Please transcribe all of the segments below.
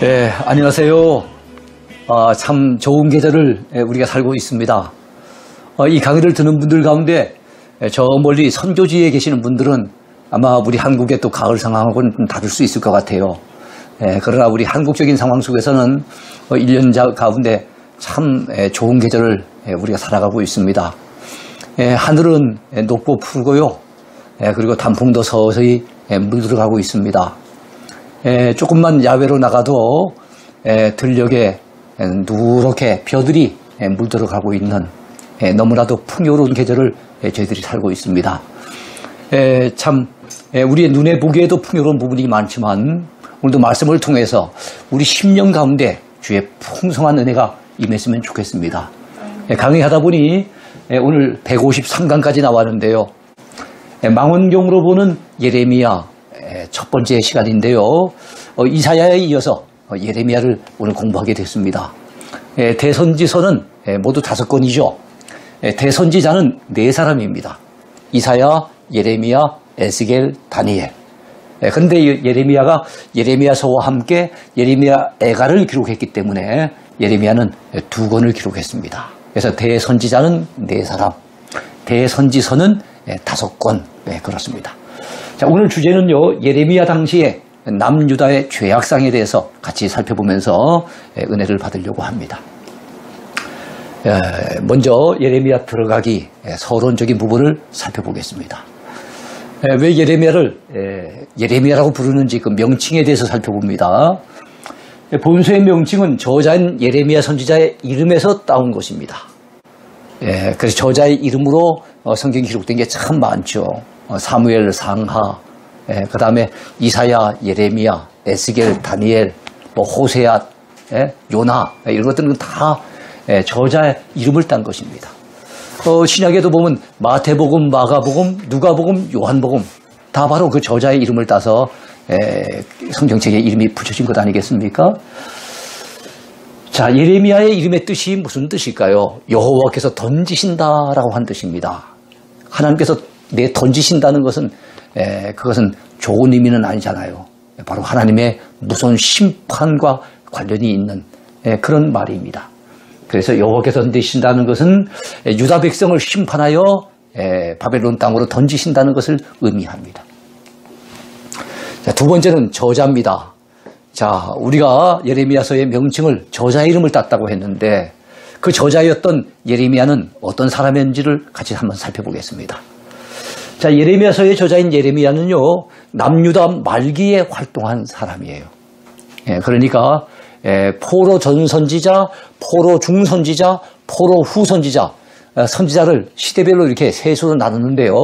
네, 안녕하세요. 참 좋은 계절을 우리가 살고 있습니다. 이 강의를 듣는 분들 가운데 저 멀리 선교지에 계시는 분들은 아마 우리 한국의 또 가을 상황하고는 다를 수 있을 것 같아요. 그러나 우리 한국적인 상황 속에서는 1년 가운데 참 좋은 계절을 우리가 살아가고 있습니다. 하늘은 높고 푸르고요. 그리고 단풍도 서서히 물들어가고 있습니다. 조금만 야외로 나가도 들녘에 누렇게 벼들이 물들어가고 있는 너무나도 풍요로운 계절을 저희들이 살고 있습니다. 참 우리의 눈에 보기에도 풍요로운 부분이 많지만 오늘도 말씀을 통해서 우리 10년 가운데 주의 풍성한 은혜가 임했으면 좋겠습니다. 강의하다 보니 오늘 153강까지 나왔는데요. 망원경으로 보는 예레미야 첫 번째 시간인데요. 이사야에 이어서 예레미야를 오늘 공부하게 됐습니다. 대선지서는 모두 5권이죠. 대선지자는 4사람입니다. 이사야, 예레미야, 에스겔, 다니엘. 그런데 예레미야가 예레미야서와 함께 예레미야 애가를 기록했기 때문에 예레미야는 2권을 기록했습니다. 그래서 대선지자는 4사람, 대선지서는 5권. 그렇습니다. 자, 오늘 주제는요, 예레미야 당시에 남유다의 죄악상에 대해서 같이 살펴보면서 은혜를 받으려고 합니다. 먼저 예레미야 들어가기 서론적인 부분을 살펴보겠습니다. 왜 예레미야를 예레미야라고 부르는지 그 명칭에 대해서 살펴봅니다. 본서의 명칭은 저자인 예레미야 선지자의 이름에서 따온 것입니다. 그래서 저자의 이름으로 성경이 기록된 게 참 많죠. 사무엘, 상하, 그 다음에 이사야, 예레미야, 에스겔, 다니엘, 호세아, 요나 이런 것들은 다 저자의 이름을 딴 것입니다. 신약에도 보면 마태복음, 마가복음, 누가복음, 요한복음 다 바로 그 저자의 이름을 따서 성경책에 이름이 붙여진 것 아니겠습니까? 자, 예레미야의 이름의 뜻이 무슨 뜻일까요? 여호와께서 던지신다라고 한 뜻입니다. 하나님께서 던지신다는 것은 그것은 좋은 의미는 아니잖아요. 바로 하나님의 무서운 심판과 관련이 있는 그런 말입니다. 그래서 여호와께서 던지신다는 것은 유다 백성을 심판하여 바벨론 땅으로 던지신다는 것을 의미합니다. 자, 두 번째는 저자입니다. 자, 우리가 예레미야서의 명칭을 저자의 이름을 땄다고 했는데 그 저자였던 예레미야는 어떤 사람인지를 같이 한번 살펴보겠습니다. 자, 예레미야서의 저자인 예레미야는요, 남유다 말기에 활동한 사람이에요. 그러니까 포로 전선지자, 포로 중선지자, 포로 후선지자, 선지자를 시대별로 이렇게 세수로 나누는데요.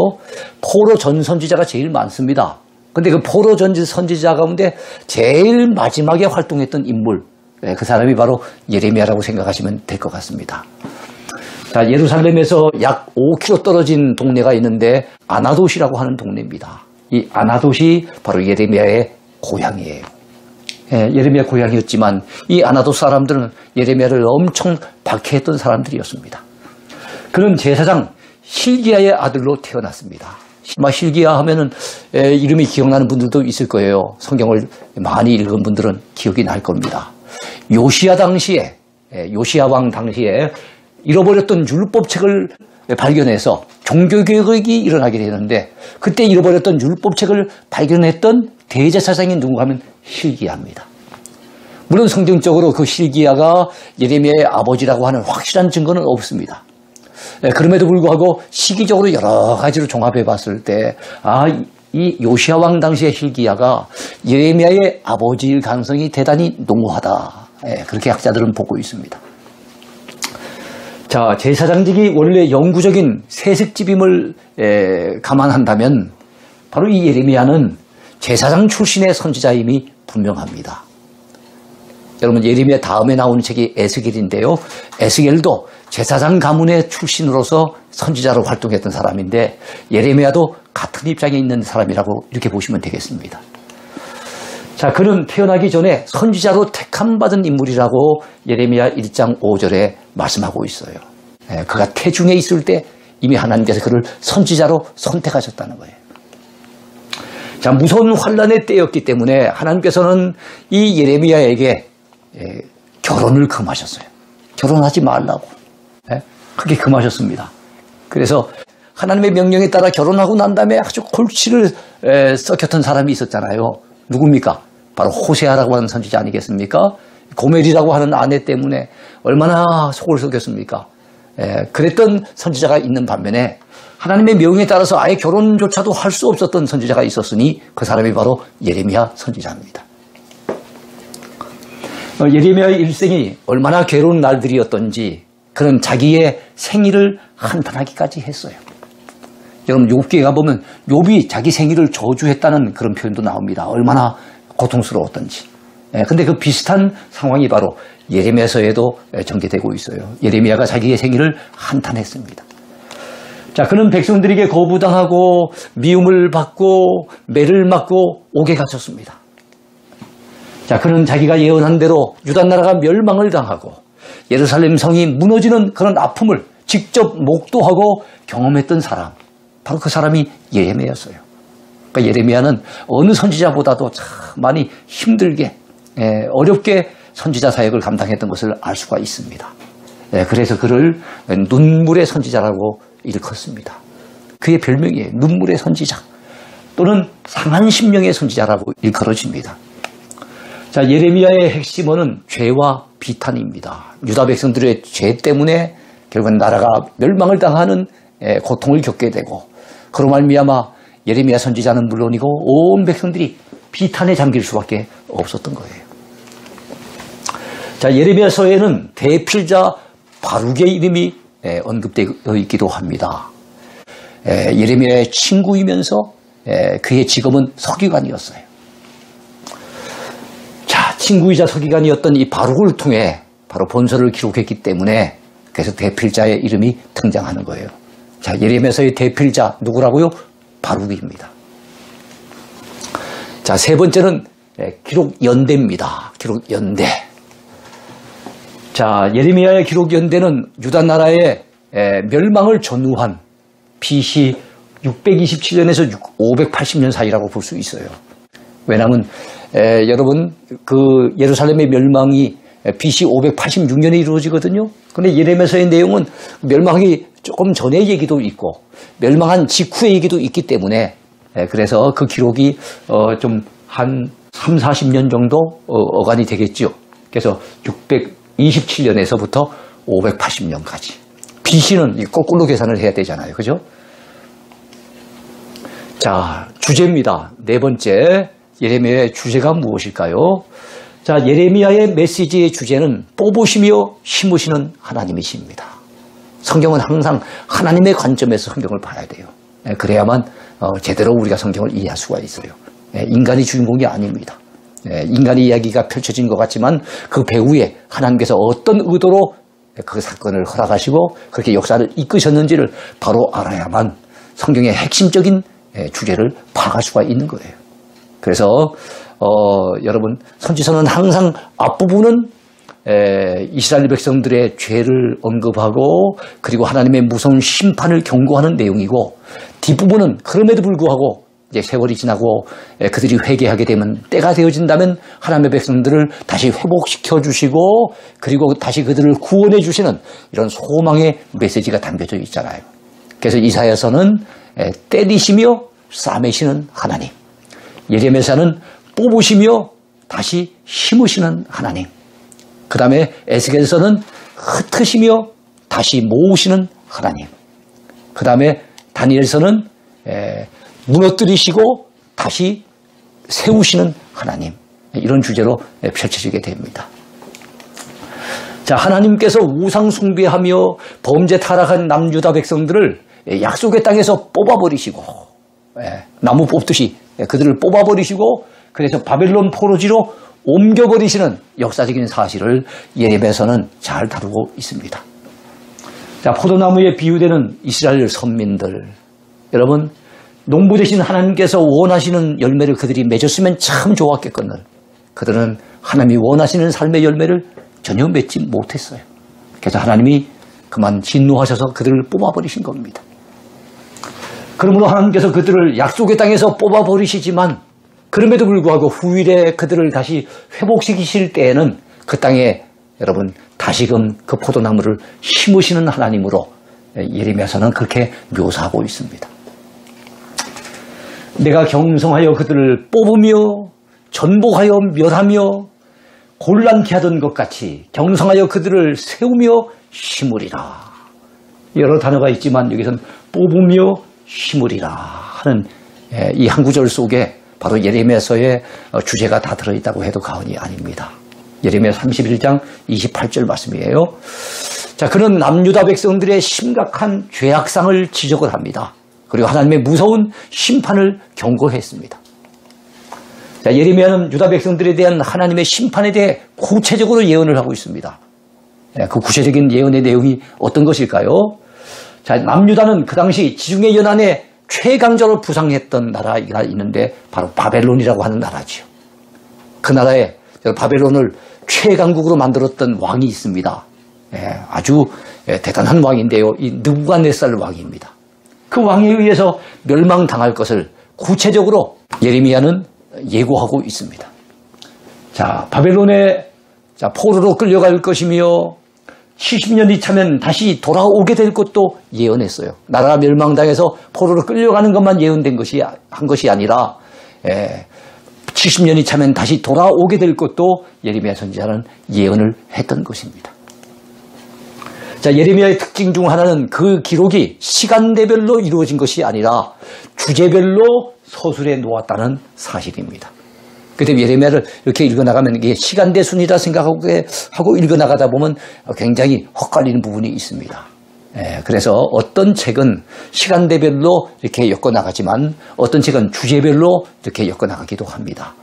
포로 전선지자가 제일 많습니다. 근데 그 포로 전선지자 가운데 제일 마지막에 활동했던 인물, 그 사람이 바로 예레미야라고 생각하시면 될 것 같습니다. 자, 예루살렘에서 약 5km 떨어진 동네가 있는데 아나돗이라고 하는 동네입니다. 이 아나돗이 바로 예레미야의 고향이에요. 예레미야 고향이었지만 이 아나돗 사람들은 예레미야를 엄청 박해했던 사람들이었습니다. 그는 제사장 hil기야의 아들로 태어났습니다. hil기야 하면은 이름이 기억나는 분들도 있을 거예요. 성경을 많이 읽은 분들은 기억이 날 겁니다. 요시야 당시에, 요시야 왕 당시에 잃어버렸던 율법책을 발견해서 종교개혁이 일어나게 되는데 그때 잃어버렸던 율법책을 발견했던 대제사장이 누군가 하면 hil기야입니다. 물론 성경적으로 그 hil기야가 예레미야의 아버지라고 하는 확실한 증거는 없습니다. 그럼에도 불구하고 시기적으로 여러 가지로 종합해 봤을 때 이 요시야 왕 당시의 hil기야가 예레미야의 아버지일 가능성이 대단히 농후하다. 그렇게 학자들은 보고 있습니다. 자, 제사장직이 원래 영구적인 세습직임을 감안한다면 바로 이 예레미야는 제사장 출신의 선지자임이 분명합니다. 여러분, 예레미야 다음에 나오는 책이 에스겔인데요. 에스겔도 제사장 가문의 출신으로서 선지자로 활동했던 사람인데 예레미야도 같은 입장에 있는 사람이라고 이렇게 보시면 되겠습니다. 자, 그는 태어나기 전에 선지자로 택함받은 인물이라고 예레미야 1장 5절에 말씀하고 있어요. 그가 태중에 있을 때 이미 하나님께서 그를 선지자로 선택하셨다는 거예요. 자, 무서운 환란의 때였기 때문에 하나님께서는 이 예레미야에게 결혼을 금하셨어요. 결혼하지 말라고. 그렇게 금하셨습니다. 그래서 하나님의 명령에 따라 결혼하고 난 다음에 아주 골치를 썩혔던 사람이 있었잖아요. 누굽니까? 바로 호세아라고 하는 선지자 아니겠습니까? 고멜이라고 하는 아내 때문에 얼마나 속을 썩였습니까? 그랬던 선지자가 있는 반면에 하나님의 명령에 따라서 아예 결혼조차도 할 수 없었던 선지자가 있었으니 그 사람이 바로 예레미야 선지자입니다. 예레미야의 일생이 얼마나 괴로운 날들이었던지 그는 자기의 생일을 한탄하기까지 했어요. 여러분 욥기에 가보면 욥이 자기 생일을 저주했다는 그런 표현도 나옵니다. 얼마나 고통스러웠던지. 근데 그 비슷한 상황이 바로 예레미야서에도 전개되고 있어요. 예레미야가 자기의 생일을 한탄했습니다. 자, 그는 백성들에게 거부당하고 미움을 받고 매를 맞고 옥에 갇혔습니다. 자, 그는 자기가 예언한 대로 유다 나라가 멸망을 당하고 예루살렘 성이 무너지는 그런 아픔을 직접 목도하고 경험했던 사람, 바로 그 사람이 예레미야였어요. 그러니까 예레미야는 어느 선지자보다도 참 많이 힘들게 어렵게 선지자 사역을 감당했던 것을 알 수가 있습니다. 그래서 그를 눈물의 선지자라고 일컫습니다. 그의 별명이에요. 눈물의 선지자 또는 상한 심령의 선지자라고 일컬어집니다. 자, 예레미야의 핵심어는 죄와 비탄입니다. 유다 백성들의 죄 때문에 결국은 나라가 멸망을 당하는 고통을 겪게 되고 그로 말미암아 예레미야 선지자는 물론이고 온 백성들이 비탄에 잠길 수밖에 없었던 거예요. 자, 예레미야서에는 대필자 바룩의 이름이 언급되어 있기도 합니다. 예레미야의 친구이면서 그의 직업은 서기관이었어요. 자, 친구이자 서기관이었던 이 바룩을 통해 바로 본서를 기록했기 때문에 그래서 대필자의 이름이 등장하는 거예요. 자, 예레미야서의 대필자 누구라고요? 바룩입니다. 자, 세 번째는 기록 연대입니다. 기록 연대. 자, 예레미야의 기록 연대는 유다 나라의 멸망을 전후한 BC 627년에서 580년 사이라고 볼 수 있어요. 왜냐하면 여러분 그 예루살렘의 멸망이 BC 586년에 이루어지거든요. 그런데 예레미야서의 내용은 멸망이 조금 전의 얘기도 있고 멸망한 직후의 얘기도 있기 때문에 그래서 그 기록이 좀 한 3, 40년 정도 어간이 되겠죠. 그래서 627년에서부터 580년까지. BC는 거꾸로 계산을 해야 되잖아요. 그죠? 자, 주제입니다. 네 번째, 예레미야의 주제가 무엇일까요? 자, 예레미야의 메시지의 주제는 뽑으시며 심으시는 하나님이십니다. 성경은 항상 하나님의 관점에서 성경을 봐야 돼요. 그래야만 제대로 우리가 성경을 이해할 수가 있어요. 인간이 주인공이 아닙니다. 인간의 이야기가 펼쳐진 것 같지만 그 배후에 하나님께서 어떤 의도로 그 사건을 허락하시고 그렇게 역사를 이끄셨는지를 바로 알아야만 성경의 핵심적인 주제를 파악할 수가 있는 거예요. 그래서 여러분 선지서는 항상 앞부분은 이스라엘 백성들의 죄를 언급하고 그리고 하나님의 무서운 심판을 경고하는 내용이고 뒷부분은 그럼에도 불구하고 이제 세월이 지나고 그들이 회개하게 되면 때가 되어진다면 하나님의 백성들을 다시 회복시켜 주시고 그리고 다시 그들을 구원해 주시는 이런 소망의 메시지가 담겨져 있잖아요. 그래서 이사야서는 때리시며 싸매시는 하나님, 예레미야서는 뽑으시며 다시 심으시는 하나님, 그 다음에 에스겔서는 흩으시며 다시 모으시는 하나님, 그 다음에 다니엘서는 무너뜨리시고 다시 세우시는 하나님, 이런 주제로 펼쳐지게 됩니다. 자, 하나님께서 우상 숭배하며 범죄 타락한 남유다 백성들을 약속의 땅에서 뽑아버리시고 나무 뽑듯이 그들을 뽑아버리시고 그래서 바벨론 포로지로 옮겨버리시는 역사적인 사실을 예레미야서는 잘 다루고 있습니다. 자, 포도나무에 비유되는 이스라엘 선민들, 여러분 농부 되신 하나님께서 원하시는 열매를 그들이 맺었으면 참 좋았겠거늘 그들은 하나님이 원하시는 삶의 열매를 전혀 맺지 못했어요. 그래서 하나님이 그만 진노하셔서 그들을 뽑아버리신 겁니다. 그러므로 하나님께서 그들을 약속의 땅에서 뽑아버리시지만 그럼에도 불구하고 후일에 그들을 다시 회복시키실 때에는 그 땅에 여러분 다시금 그 포도나무를 심으시는 하나님으로 예레미야서는 그렇게 묘사하고 있습니다. 내가 경성하여 그들을 뽑으며 전복하여 멸하며 곤란케 하던 것 같이 경성하여 그들을 세우며 심으리라. 여러 단어가 있지만 여기서는 뽑으며 심으리라 하는 이 한 구절 속에 바로 예레미야서의 주제가 다 들어있다고 해도 과언이 아닙니다. 예레미야 31장 28절 말씀이에요. 자, 그는 남유다 백성들의 심각한 죄악상을 지적을 합니다. 그리고 하나님의 무서운 심판을 경고했습니다. 자, 예레미야는 유다 백성들에 대한 하나님의 심판에 대해 구체적으로 예언을 하고 있습니다. 그 구체적인 예언의 내용이 어떤 것일까요? 자, 남유다는 그 당시 지중해 연안에 최강자로 부상했던 나라가 있는데 바로 바벨론이라고 하는 나라지요. 그 나라에 바벨론을 최강국으로 만들었던 왕이 있습니다. 아주 대단한 왕인데요. 이 느부갓네살 왕입니다. 그 왕에 의해서 멸망당할 것을 구체적으로 예레미야는 예고하고 있습니다. 자, 바벨론에 포로로 끌려갈 것이며 70년이 차면 다시 돌아오게 될 것도 예언했어요. 나라가 멸망당해서 포로로 끌려가는 것만 예언된 것이 한 것이 아니라 70년이 차면 다시 돌아오게 될 것도 예레미야 선지자는 예언을 했던 것입니다. 자, 예레미야의 특징 중 하나는 그 기록이 시간대별로 이루어진 것이 아니라 주제별로 서술해 놓았다는 사실입니다. 그때 예레미야를 이렇게 읽어나가면 이게 시간대 순이라 생각하고 읽어나가다 보면 굉장히 헛갈리는 부분이 있습니다. 그래서 어떤 책은 시간대별로 이렇게 엮어나가지만 어떤 책은 주제별로 이렇게 엮어나가기도 합니다.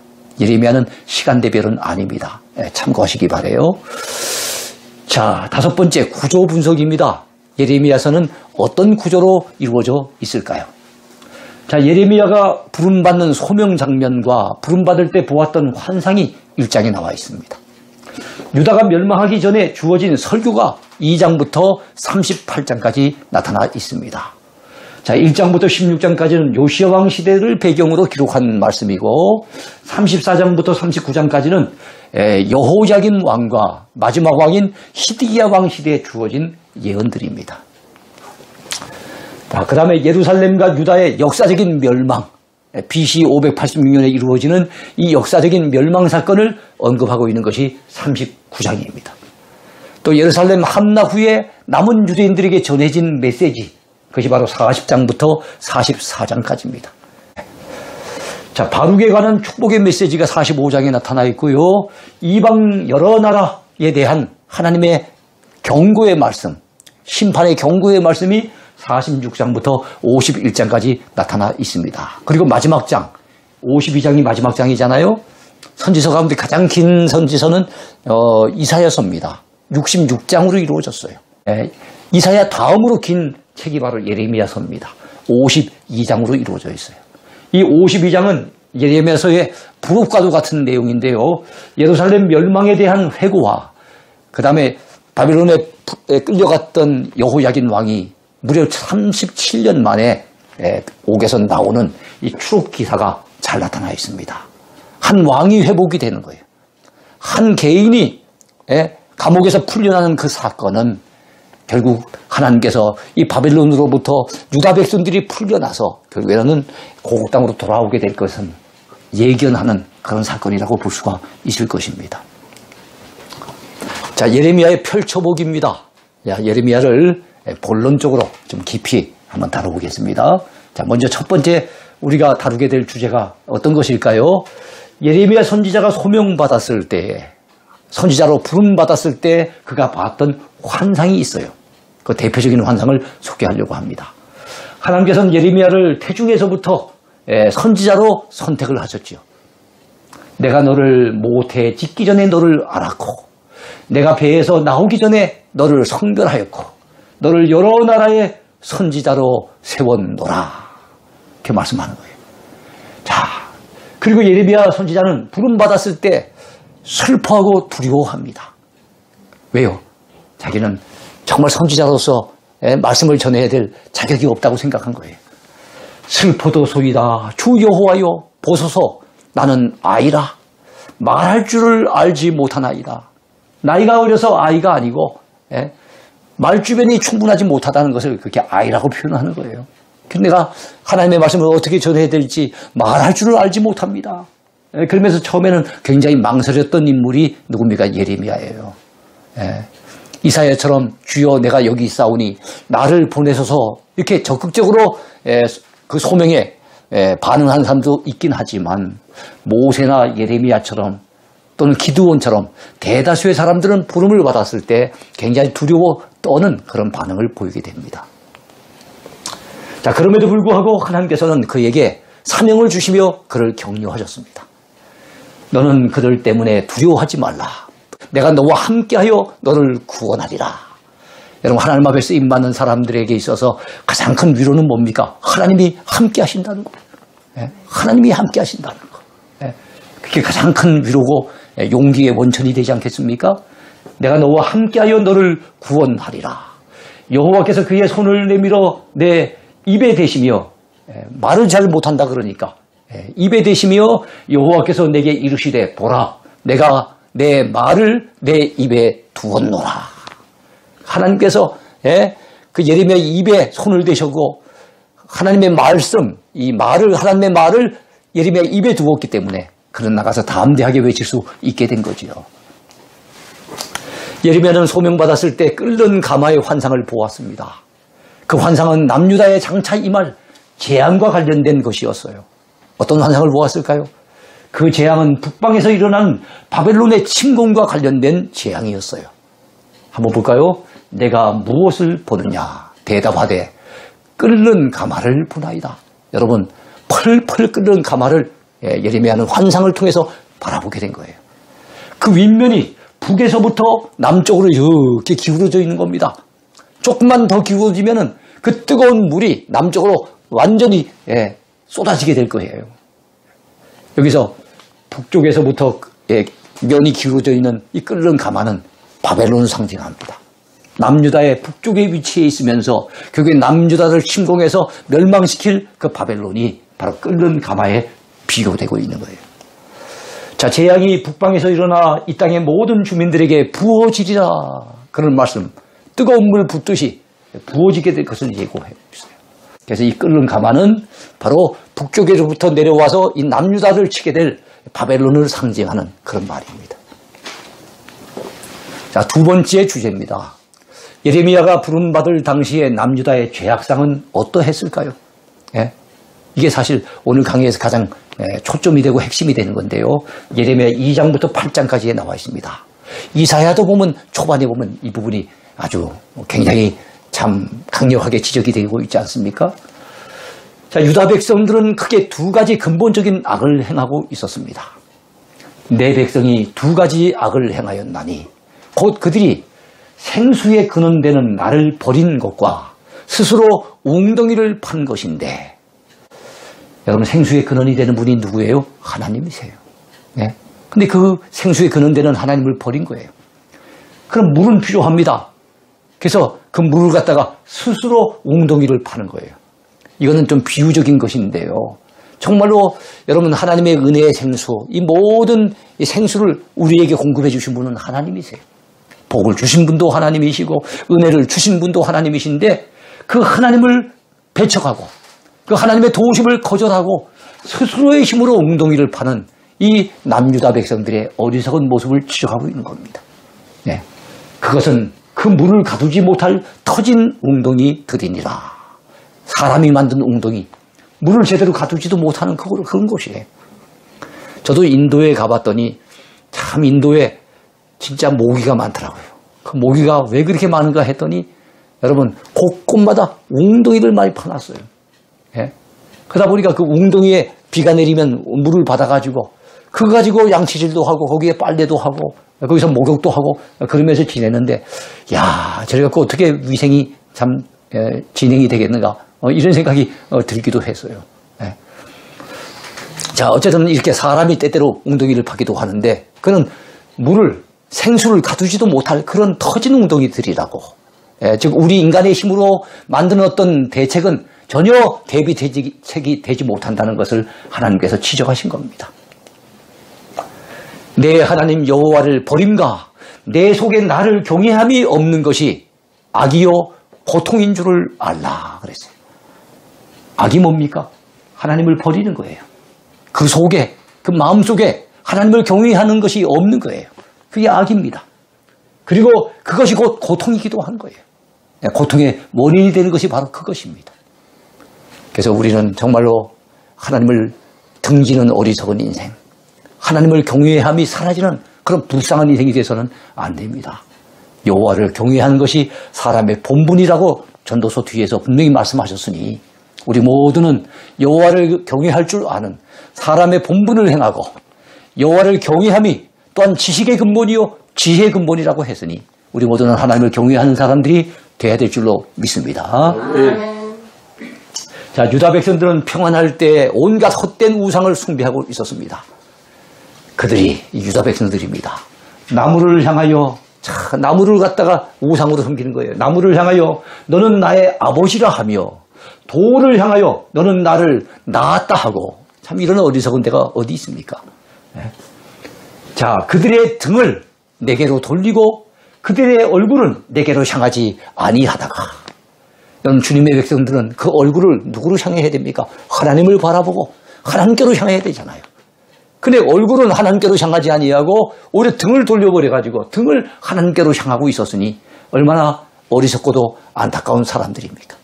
예레미야는 시간대별은 아닙니다. 참고하시기 바라요. 자, 다섯 번째 구조 분석입니다. 예레미야서는 어떤 구조로 이루어져 있을까요? 자, 예레미야가 부름받는 소명 장면과 부름받을 때 보았던 환상이 1장에 나와 있습니다. 유다가 멸망하기 전에 주어진 설교가 2장부터 38장까지 나타나 있습니다. 자, 1장부터 16장까지는 요시야 왕 시대를 배경으로 기록한 말씀이고 34장부터 39장까지는 여호야김 왕과 마지막 왕인 히드기야 왕 시대에 주어진 예언들입니다. 그 다음에 예루살렘과 유다의 역사적인 멸망, BC 586년에 이루어지는 이 역사적인 멸망 사건을 언급하고 있는 것이 39장입니다. 또 예루살렘 함락 후에 남은 유대인들에게 전해진 메시지, 그것이 바로 40장부터 44장까지입니다. 자, 바룩에 관한 축복의 메시지가 45장에 나타나 있고요. 이방 여러 나라에 대한 하나님의 경고의 말씀, 심판의 경고의 말씀이 46장부터 51장까지 나타나 있습니다. 그리고 마지막 장, 52장이 마지막 장이잖아요. 선지서 가운데 가장 긴 선지서는 이사야서입니다. 66장으로 이루어졌어요. 이사야 다음으로 긴 책이 바로 예레미야서입니다. 52장으로 이루어져 있어요. 이 52장은 예레미야서의 부록과도 같은 내용인데요. 예루살렘 멸망에 대한 회고와 그 다음에 바벨론에 끌려갔던 여호야긴 왕이 무려 37년 만에 옥에서 나오는 이 추록 기사가 잘 나타나 있습니다. 한 왕이 회복이 되는 거예요. 한 개인이 감옥에서 풀려나는 그 사건은 결국 하나님께서 이 바벨론으로부터 유다 백성들이 풀려나서 결국에는 고국 땅으로 돌아오게 될 것은 예견하는 그런 사건이라고 볼 수가 있을 것입니다. 자, 예레미야의 펼쳐보기입니다. 예레미야를 본론적으로 좀 깊이 한번 다뤄보겠습니다. 자, 먼저 첫 번째 우리가 다루게 될 주제가 어떤 것일까요? 예레미야 선지자가 소명받았을 때, 선지자로 부름받았을 때 그가 봤던 환상이 있어요. 그 대표적인 환상을 소개하려고 합니다. 하나님께서는 예레미야를 태중에서부터 선지자로 선택을 하셨지요. 내가 너를 모태에 짓기 전에 너를 알았고, 내가 배에서 나오기 전에 너를 성별하였고, 너를 여러 나라의 선지자로 세웠노라. 이렇게 말씀하는 거예요. 자, 그리고 예레미야 선지자는 부름받았을 때 슬퍼하고 두려워합니다. 왜요? 자기는 정말 선지자로서 말씀을 전해야 될 자격이 없다고 생각한 거예요. 슬퍼도소이다. 주 여호와여 보소서 나는 아이라. 말할 줄을 알지 못하나이다. 나이가 어려서 아이가 아니고 말주변이 충분하지 못하다는 것을 그렇게 아이라고 표현하는 거예요. 근데 내가 하나님의 말씀을 어떻게 전해야 될지 말할 줄을 알지 못합니다. 그러면서 처음에는 굉장히 망설였던 인물이 누굽니까? 예레미야예요. 이사야처럼 주여 내가 여기 있사오니 나를 보내소서 이렇게 적극적으로 그 소명에 반응한 사람도 있긴 하지만 모세나 예레미야처럼 또는 기드온처럼 대다수의 사람들은 부름을 받았을 때 굉장히 두려워 떠는 그런 반응을 보이게 됩니다. 자, 그럼에도 불구하고 하나님께서는 그에게 사명을 주시며 그를 격려하셨습니다. 너는 그들 때문에 두려워하지 말라. 내가 너와 함께하여 너를 구원하리라. 여러분, 하나님 앞에 쓰임받는 사람들에게 있어서 가장 큰 위로는 뭡니까? 하나님이 함께 하신다는 거예요. 하나님이 함께 하신다는 거. 그게 가장 큰 위로고 용기의 원천이 되지 않겠습니까? 내가 너와 함께하여 너를 구원하리라. 여호와께서 그의 손을 내밀어 내 입에 대시며 말을 잘 못한다 그러니까 입에 대시며 여호와께서 내게 이르시되 보라 내가 내 말을 내 입에 두었노라. 하나님께서 그 예레미야 입에 손을 대셨고 하나님의 말씀, 이 말을 하나님의 말을 예레미야 입에 두었기 때문에 그는 나가서 담대하게 외칠 수 있게 된 거지요. 예레미야는 소명받았을 때 끓는 가마의 환상을 보았습니다. 그 환상은 남유다의 장차 임할 재앙과 관련된 것이었어요. 어떤 환상을 보았을까요? 그 재앙은 북방에서 일어난 바벨론의 침공과 관련된 재앙이었어요. 한번 볼까요? 내가 무엇을 보느냐? 대답하되 끓는 가마를 보나이다. 여러분, 펄펄 끓는 가마를 예레미야는 환상을 통해서 바라보게 된 거예요. 그 윗면이 북에서부터 남쪽으로 이렇게 기울어져 있는 겁니다. 조금만 더 기울어지면은 그 뜨거운 물이 남쪽으로 완전히 쏟아지게 될 거예요. 여기서 북쪽에서부터 면이 기울어져 있는 이 끓는 가마는 바벨론을 상징합니다. 남유다의 북쪽에 위치해 있으면서 결국에 남유다를 침공해서 멸망시킬 그 바벨론이 바로 끓는 가마에 비교되고 있는 거예요. 자, 재앙이 북방에서 일어나 이 땅의 모든 주민들에게 부어지리라. 그런 말씀, 뜨거운 물 붓듯이 부어지게 될 것을 예고해 있어요. 그래서 이 끓는 가마는 바로 북쪽에서부터 내려와서 이 남유다를 치게 될 바벨론을 상징하는 그런 말입니다. 자, 두 번째 주제입니다. 예레미야가 부름받을 당시에 남유다의 죄악상은 어떠했을까요? 이게 사실 오늘 강의에서 가장 초점이 되고 핵심이 되는 건데요. 예레미야 2장부터 8장까지에 나와 있습니다. 이사야도 보면 초반에 보면 이 부분이 아주 굉장히 참 강력하게 지적이 되고 있지 않습니까? 자, 유다 백성들은 크게 두 가지 근본적인 악을 행하고 있었습니다. 내 백성이 두 가지 악을 행하였나니 곧 그들이 생수의 근원되는 나를 버린 것과 스스로 웅덩이를 판 것인데, 여러분, 생수의 근원이 되는 분이 누구예요? 하나님이세요. 근데 그 생수의 근원되는 하나님을 버린 거예요. 그럼 물은 필요합니다. 그래서 그 물을 갖다가 스스로 웅덩이를 파는 거예요. 이거는 좀 비유적인 것인데요. 정말로 여러분, 하나님의 은혜의 생수, 이 모든 이 생수를 우리에게 공급해 주신 분은 하나님이세요. 복을 주신 분도 하나님이시고 은혜를 주신 분도 하나님이신데 그 하나님을 배척하고 그 하나님의 도우심을 거절하고 스스로의 힘으로 웅덩이를 파는 이 남유다 백성들의 어리석은 모습을 지적하고 있는 겁니다. 그것은 그 물을 가두지 못할 터진 웅덩이들이니라. 사람이 만든 웅덩이, 물을 제대로 가두지도 못하는 그런 곳이에요. 저도 인도에 가봤더니 참 인도에 진짜 모기가 많더라고요. 그 모기가 왜 그렇게 많은가 했더니 여러분, 곳곳마다 웅덩이를 많이 파놨어요. 그러다 보니까 그 웅덩이에 비가 내리면 물을 받아가지고 그거 가지고 양치질도 하고 거기에 빨래도 하고 거기서 목욕도 하고 그러면서 지내는데, 야, 저래 갖고 어떻게 위생이 참 진행이 되겠는가, 이런 생각이 들기도 했어요. 자, 어쨌든 이렇게 사람이 때때로 웅덩이를 파기도 하는데 그는 물을, 생수를 가두지도 못할 그런 터진 웅덩이들이라고. 즉 우리 인간의 힘으로 만드는 어떤 대책은 전혀 대비책이 되지 못한다는 것을 하나님께서 지적하신 겁니다. 내 하나님 여호와를 버림과 내 속에 나를 경외함이 없는 것이 악이요 고통인 줄을 알라 그랬어요. 악이 뭡니까? 하나님을 버리는 거예요. 그 속에, 그 마음속에 하나님을 경외하는 것이 없는 거예요. 그게 악입니다. 그리고 그것이 곧 고통이기도 한 거예요. 고통의 원인이 되는 것이 바로 그것입니다. 그래서 우리는 정말로 하나님을 등지는 어리석은 인생, 하나님을 경외함이 사라지는 그런 불쌍한 인생이 돼서는 안 됩니다. 여호와를 경외하는 것이 사람의 본분이라고 전도서 뒤에서 분명히 말씀하셨으니 우리 모두는 여호와를 경외할 줄 아는 사람의 본분을 행하고 여호와를 경외함이 또한 지식의 근본이요 지혜의 근본이라고 했으니 우리 모두는 하나님을 경외하는 사람들이 돼야 될 줄로 믿습니다. 자, 유다 백성들은 평안할 때 온갖 헛된 우상을 숭배하고 있었습니다. 그들이 유다 백성들입니다. 나무를 향하여 나무를 갖다가 우상으로 섬기는 거예요. 나무를 향하여 너는 나의 아버지라 하며 돌을 향하여 너는 나를 낳았다 하고 참 이런 어리석은 데가 어디 있습니까? 자, 그들의 등을 내게로 돌리고 그들의 얼굴은 내게로 향하지 아니하다가 여러분 주님의 백성들은 그 얼굴을 누구로 향해야 됩니까? 하나님을 바라보고 하나님께로 향해야 되잖아요. 근데 얼굴은 하나님께로 향하지 아니하고 오히려 등을 돌려버려가지고 등을 하나님께로 향하고 있었으니 얼마나 어리석고도 안타까운 사람들입니까?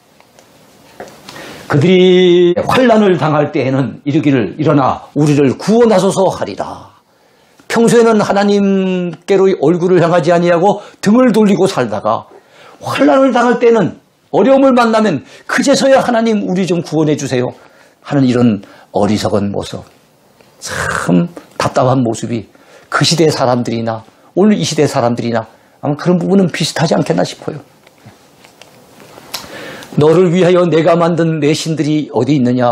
그들이 환난을 당할 때에는 이르기를 일어나 우리를 구원하소서 하리라. 평소에는 하나님께로 얼굴을 향하지 아니하고 등을 돌리고 살다가 환난을 당할 때는 어려움을 만나면 그제서야 하나님 우리 좀 구원해 주세요 하는 이런 어리석은 모습, 참 답답한 모습이 그 시대 사람들이나 오늘 이 시대 사람들이나 아마 그런 부분은 비슷하지 않겠나 싶어요. 너를 위하여 내가 만든 내 신들이 어디 있느냐?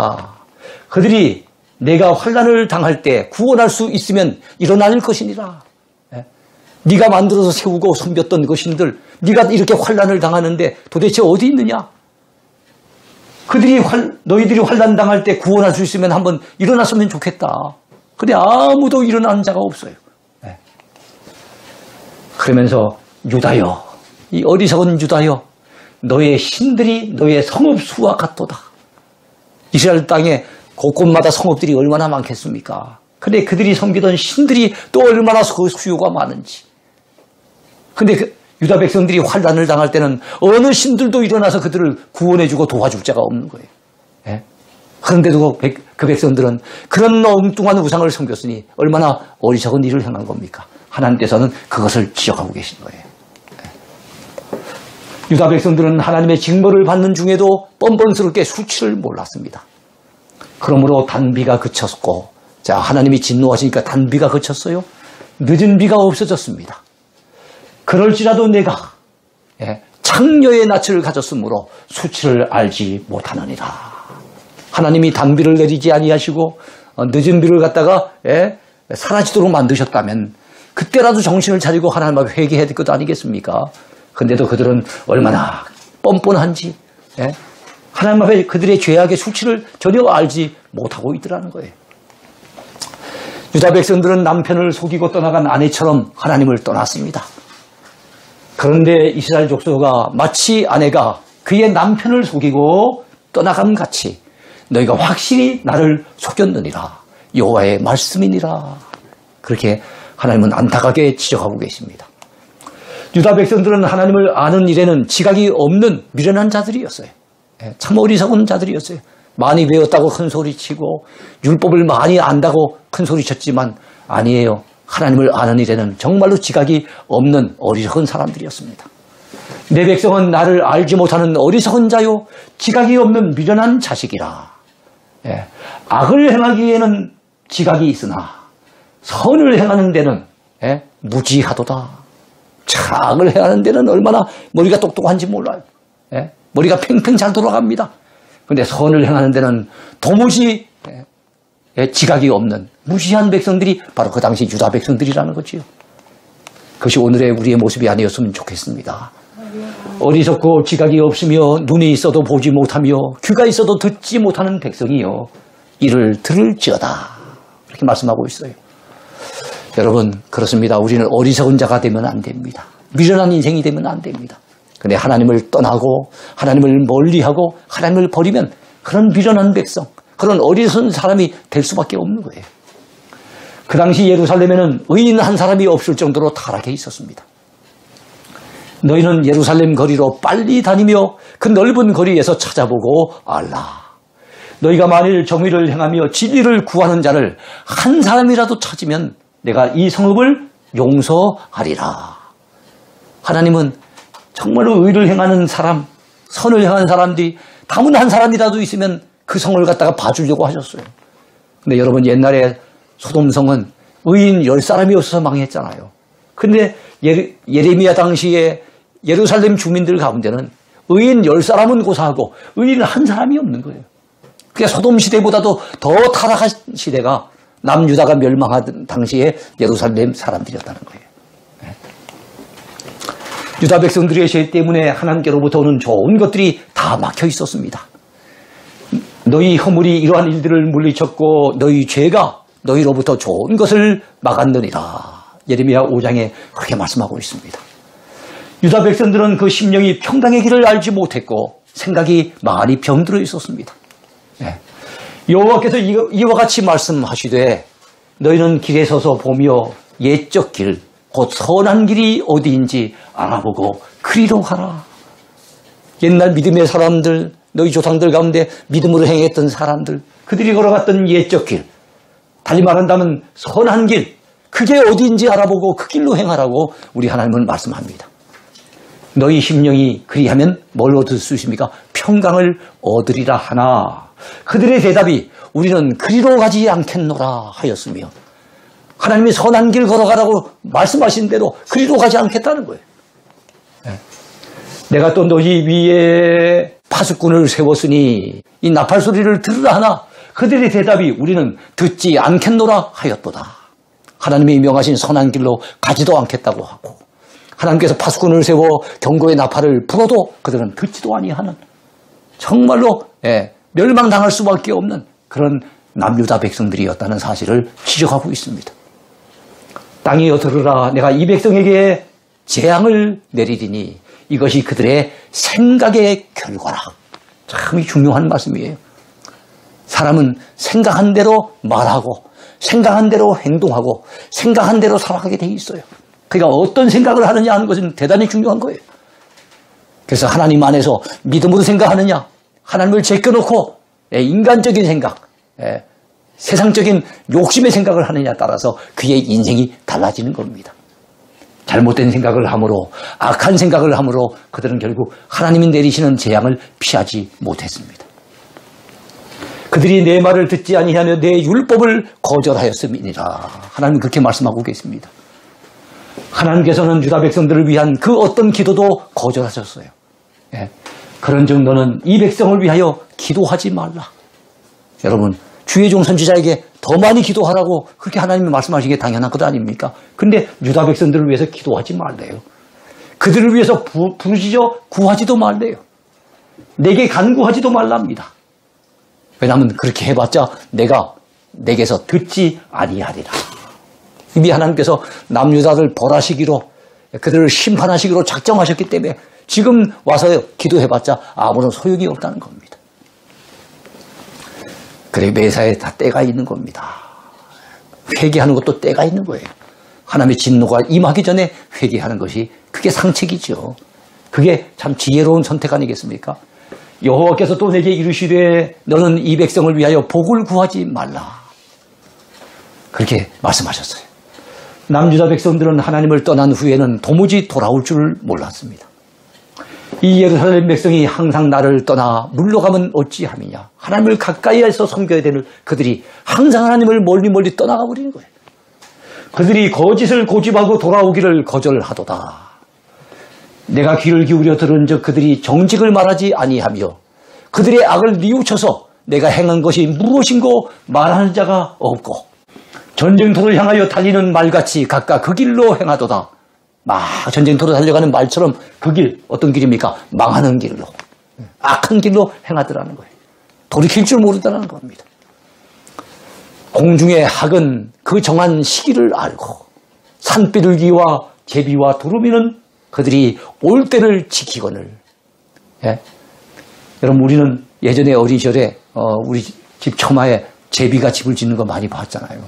그들이 내가 환난을 당할 때 구원할 수 있으면 일어날 것이니라. 네가 만들어서 세우고 섬겼던 그 신들, 네가 이렇게 환난을 당하는데 도대체 어디 있느냐? 너희들이 환난 당할 때 구원할 수 있으면 한번 일어났으면 좋겠다. 근데 아무도 일어나는 자가 없어요. 그러면서 유다여, 이 어리석은 유다여, 너의 신들이 너의 성읍 수와 같도다. 이스라엘 땅에 곳곳마다 성읍들이 얼마나 많겠습니까? 근데 그들이 섬기던 신들이 또 얼마나 수요가 많은지. 근데 유다 백성들이 환난을 당할 때는 어느 신들도 일어나서 그들을 구원해주고 도와줄 자가 없는 거예요. 그런데도 그 백성들은 그런 엉뚱한 우상을 섬겼으니 얼마나 어리석은 일을 행한 겁니까? 하나님께서는 그것을 지적하고 계신 거예요. 유다 백성들은 하나님의 징벌을 받는 중에도 뻔뻔스럽게 수치를 몰랐습니다. 그러므로 단비가 그쳤고, 자, 하나님이 진노하시니까 단비가 그쳤어요. 늦은 비가 없어졌습니다. 그럴지라도 내가 창녀의 낯을 가졌으므로 수치를 알지 못하느니라. 하나님이 단비를 내리지 아니하시고 늦은 비를 갖다가 사라지도록 만드셨다면 그때라도 정신을 차리고 하나님 앞에 회개해야 될 것 아니겠습니까? 근데도 그들은 얼마나 뻔뻔한지 하나님 앞에 그들의 죄악의 수치를 전혀 알지 못하고 있더라는 거예요. 유다 백성들은 남편을 속이고 떠나간 아내처럼 하나님을 떠났습니다. 그런데 이스라엘 족속가 마치 아내가 그의 남편을 속이고 떠나감 같이 너희가 확실히 나를 속였느니라. 여호와의 말씀이니라. 그렇게 하나님은 안타깝게 지적하고 계십니다. 유다 백성들은 하나님을 아는 일에는 지각이 없는 미련한 자들이었어요. 참 어리석은 자들이었어요. 많이 배웠다고 큰 소리치고 율법을 많이 안다고 큰 소리쳤지만 아니에요. 하나님을 아는 일에는 정말로 지각이 없는 어리석은 사람들이었습니다. 내 백성은 나를 알지 못하는 어리석은 자요 지각이 없는 미련한 자식이라. 악을 행하기에는 지각이 있으나 선을 행하는 데는 무지하도다. 악을 행하는 데는 얼마나 머리가 똑똑한지 몰라요. 머리가 팽팽 잘 돌아갑니다. 그런데 선을 행하는 데는 도무지 지각이 없는 무지한 백성들이 바로 그 당시 유다 백성들이라는 거지요. 그것이 오늘의 우리의 모습이 아니었으면 좋겠습니다. 어리석고 지각이 없으며 눈이 있어도 보지 못하며 귀가 있어도 듣지 못하는 백성이요 이를 들을지어다. 이렇게 말씀하고 있어요. 여러분 그렇습니다. 우리는 어리석은 자가 되면 안 됩니다. 미련한 인생이 되면 안 됩니다. 근데 하나님을 떠나고 하나님을 멀리하고 하나님을 버리면 그런 미련한 백성, 그런 어리석은 사람이 될 수밖에 없는 거예요. 그 당시 예루살렘에는 의인 한 사람이 없을 정도로 타락해 있었습니다. 너희는 예루살렘 거리로 빨리 다니며 그 넓은 거리에서 찾아보고 알라. 너희가 만일 정의를 행하며 진리를 구하는 자를 한 사람이라도 찾으면 내가 이 성읍을 용서하리라. 하나님은 정말로 의를 행하는 사람, 선을 행하는 사람들이 다문 한 사람이라도 있으면 그 성을 갖다가 봐주려고 하셨어요. 근데 여러분 옛날에 소돔성은 의인 10사람이 없어서 망했잖아요. 근데 예레미야 당시에 예루살렘 주민들 가운데는 의인 10사람은 고사하고 의인 한 사람이 없는 거예요. 그게 소돔 시대보다도 더 타락한 시대가 남유다가 멸망하던 당시에 예루살렘 사람들이었다는 거예요. 유다 백성들의 죄 때문에 하나님께로부터 오는 좋은 것들이 다 막혀 있었습니다. 너희 허물이 이러한 일들을 물리쳤고 너희 죄가 너희로부터 좋은 것을 막았느니라. 예레미야 5장에 그렇게 말씀하고 있습니다. 유다 백성들은 그 심령이 평강의 길을 알지 못했고 생각이 많이 병들어 있었습니다. 여호와께서 이와 같이 말씀하시되 너희는 길에 서서 보며 옛적 길 곧 선한 길이 어디인지 알아보고 그리로 가라. 옛날 믿음의 사람들, 너희 조상들 가운데 믿음으로 행했던 사람들, 그들이 걸어갔던 옛적 길, 달리 말한다면 선한 길, 그게 어디인지 알아보고 그 길로 행하라고 우리 하나님은 말씀합니다. 너희 심령이 그리하면 뭘 얻을 수 있습니까? 평강을 얻으리라 하나. 그들의 대답이 우리는 그리로 가지 않겠노라 하였으며 하나님이 선한 길 걸어가라고 말씀하신 대로 그리로 가지 않겠다는 거예요. 내가 또 너희 위에 파수꾼을 세웠으니 이 나팔 소리를 들으라 하나 그들의 대답이 우리는 듣지 않겠노라 하였도다. 하나님이 명하신 선한 길로 가지도 않겠다고 하고 하나님께서 파수꾼을 세워 경고의 나팔을 불어도 그들은 듣지도 아니하는 정말로 멸망당할 수밖에 없는 그런 남유다 백성들이었다는 사실을 지적하고 있습니다. 땅이여 들으라. 내가 이 백성에게 재앙을 내리리니 이것이 그들의 생각의 결과라. 참 중요한 말씀이에요. 사람은 생각한 대로 말하고 생각한 대로 행동하고 생각한 대로 살아가게 돼 있어요. 그러니까 어떤 생각을 하느냐 하는 것은 대단히 중요한 거예요. 그래서 하나님 안에서 믿음으로 생각하느냐, 하나님을 제껴놓고 인간적인 생각, 세상적인 욕심의 생각을 하느냐에 따라서 그의 인생이 달라지는 겁니다. 잘못된 생각을 함으로, 악한 생각을 함으로 그들은 결국 하나님이 내리시는 재앙을 피하지 못했습니다. 그들이 내 말을 듣지 아니하며 내 율법을 거절하였음이니라. 하나님은 그렇게 말씀하고 계십니다. 하나님께서는 유다 백성들을 위한 그 어떤 기도도 거절하셨어요. 그런 정도는 이 백성을 위하여 기도하지 말라. 여러분, 주의 종 선지자에게 더 많이 기도하라고 그렇게 하나님이 말씀하시는 게 당연한 것 아닙니까? 근데 유다 백성들을 위해서 기도하지 말래요. 그들을 위해서 부르짖어 구하지도 말래요. 내게 간구하지도 말랍니다. 왜냐하면 그렇게 해봤자 내게서 듣지 아니하리라. 이미 하나님께서 남유다를 벌하시기로 그들을 심판하시기로 작정하셨기 때문에 지금 와서 기도해봤자 아무런 소용이 없다는 겁니다. 그래 매사에 다 때가 있는 겁니다. 회개하는 것도 때가 있는 거예요. 하나님의 진노가 임하기 전에 회개하는 것이 그게 상책이죠. 그게 참 지혜로운 선택 아니겠습니까? 여호와께서 또 내게 이르시되 너는 이 백성을 위하여 복을 구하지 말라. 그렇게 말씀하셨어요. 남유다 백성들은 하나님을 떠난 후에는 도무지 돌아올 줄 몰랐습니다. 이 예루살렘 백성이 항상 나를 떠나 물러가면 어찌함이냐. 하나님을 가까이에서 섬겨야 되는 그들이 항상 하나님을 멀리 떠나가 버리는 거예요. 그들이 거짓을 고집하고 돌아오기를 거절하도다. 내가 귀를 기울여 들은 적 그들이 정직을 말하지 아니하며 그들의 악을 뉘우쳐서 내가 행한 것이 무엇인고 말하는 자가 없고 전쟁터를 향하여 달리는 말같이 각각 그 길로 행하도다. 막 전쟁터로 달려가는 말처럼 그 길, 어떤 길입니까? 망하는 길로, 악한 길로 행하더라는 거예요. 돌이킬 줄 모른다는 겁니다. 공중의 학은 그 정한 시기를 알고 산비둘기와 제비와 두루미는 그들이 올 때를 지키거늘. 예? 여러분, 우리는 예전에 어린 시절에 우리 집 처마에 제비가 집을 짓는 거 많이 봤잖아요.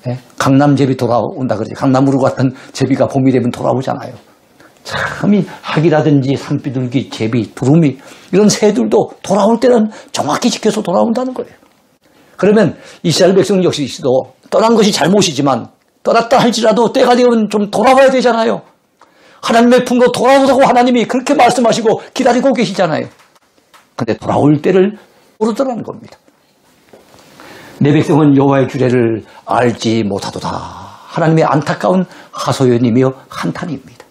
예? 강남 제비 돌아온다 그러지. 강남으로 같은 제비가 봄이 되면 돌아오잖아요. 참 이 학이라든지 산비둘기, 제비, 두루미 이런 새들도 돌아올 때는 정확히 지켜서 돌아온다는 거예요. 그러면 이스라엘 백성 역시도 떠난 것이 잘못이지만 떠났다 할지라도 때가 되면 좀 돌아와야 되잖아요. 하나님의 품으로 돌아오라고 하나님이 그렇게 말씀하시고 기다리고 계시잖아요. 그런데 돌아올 때를 모르더라는 겁니다. 내 백성은 여호와의 규례를 알지 못하도다. 하나님의 안타까운 하소연이며 한탄입니다.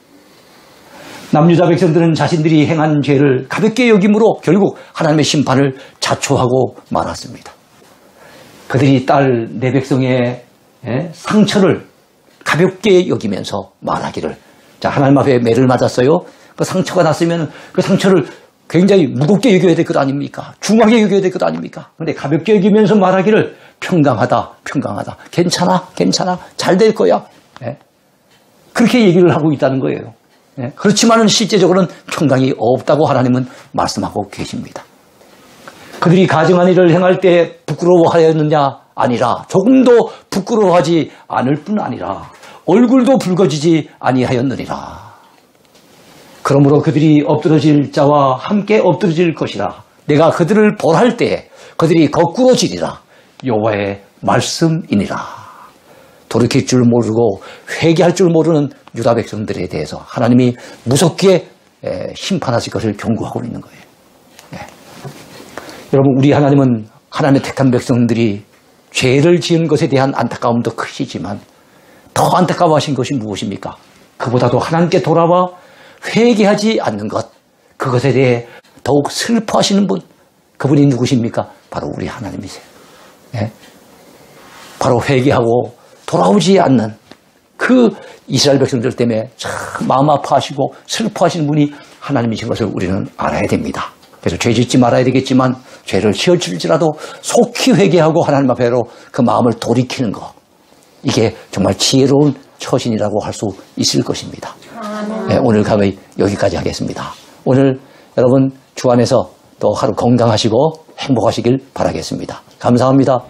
남유다 백성들은 자신들이 행한 죄를 가볍게 여김으로 결국 하나님의 심판을 자초하고 말았습니다. 그들이 딸 내 백성의 상처를 가볍게 여기면서 말하기를, 자, 하나님 앞에 매를 맞았어요. 그 상처가 났으면 그 상처를 굉장히 무겁게 여겨야 될 것 아닙니까? 중하게 여겨야 될 것 아닙니까? 그런데 가볍게 여기면서 말하기를 평강하다, 평강하다, 괜찮아, 괜찮아, 잘 될 거야. 그렇게 얘기를 하고 있다는 거예요. 그렇지만은 실제적으로는 평강이 없다고 하나님은 말씀하고 계십니다. 그들이 가증한 일을 행할 때 부끄러워하였느냐? 아니라 조금도 부끄러워하지 않을 뿐 아니라 얼굴도 붉어지지 아니하였느니라. 그러므로 그들이 엎드러질 자와 함께 엎드러질 것이라. 내가 그들을 벌할 때에 그들이 거꾸로 지리라. 여호와의 말씀이니라. 돌이킬 줄 모르고 회개할 줄 모르는 유다 백성들에 대해서 하나님이 무섭게 심판하실 것을 경고하고 있는 거예요. 여러분, 우리 하나님은 하나님의 택한 백성들이 죄를 지은 것에 대한 안타까움도 크시지만 더 안타까워하신 것이 무엇입니까? 그보다도 하나님께 돌아와 회개하지 않는 것, 그것에 대해 더욱 슬퍼하시는 분, 그분이 누구십니까? 바로 우리 하나님이세요. 바로 회개하고 돌아오지 않는 그 이스라엘 백성들 때문에 참 마음 아파하시고 슬퍼하시는 분이 하나님이신 것을 우리는 알아야 됩니다. 그래서 죄 짓지 말아야 되겠지만 죄를 지을지라도 속히 회개하고 하나님 앞에로 그 마음을 돌이키는 것, 이게 정말 지혜로운 처신이라고 할 수 있을 것입니다. 오늘 강의 여기까지 하겠습니다. 오늘 여러분 주 안에서 또 하루 건강하시고 행복하시길 바라겠습니다. 감사합니다.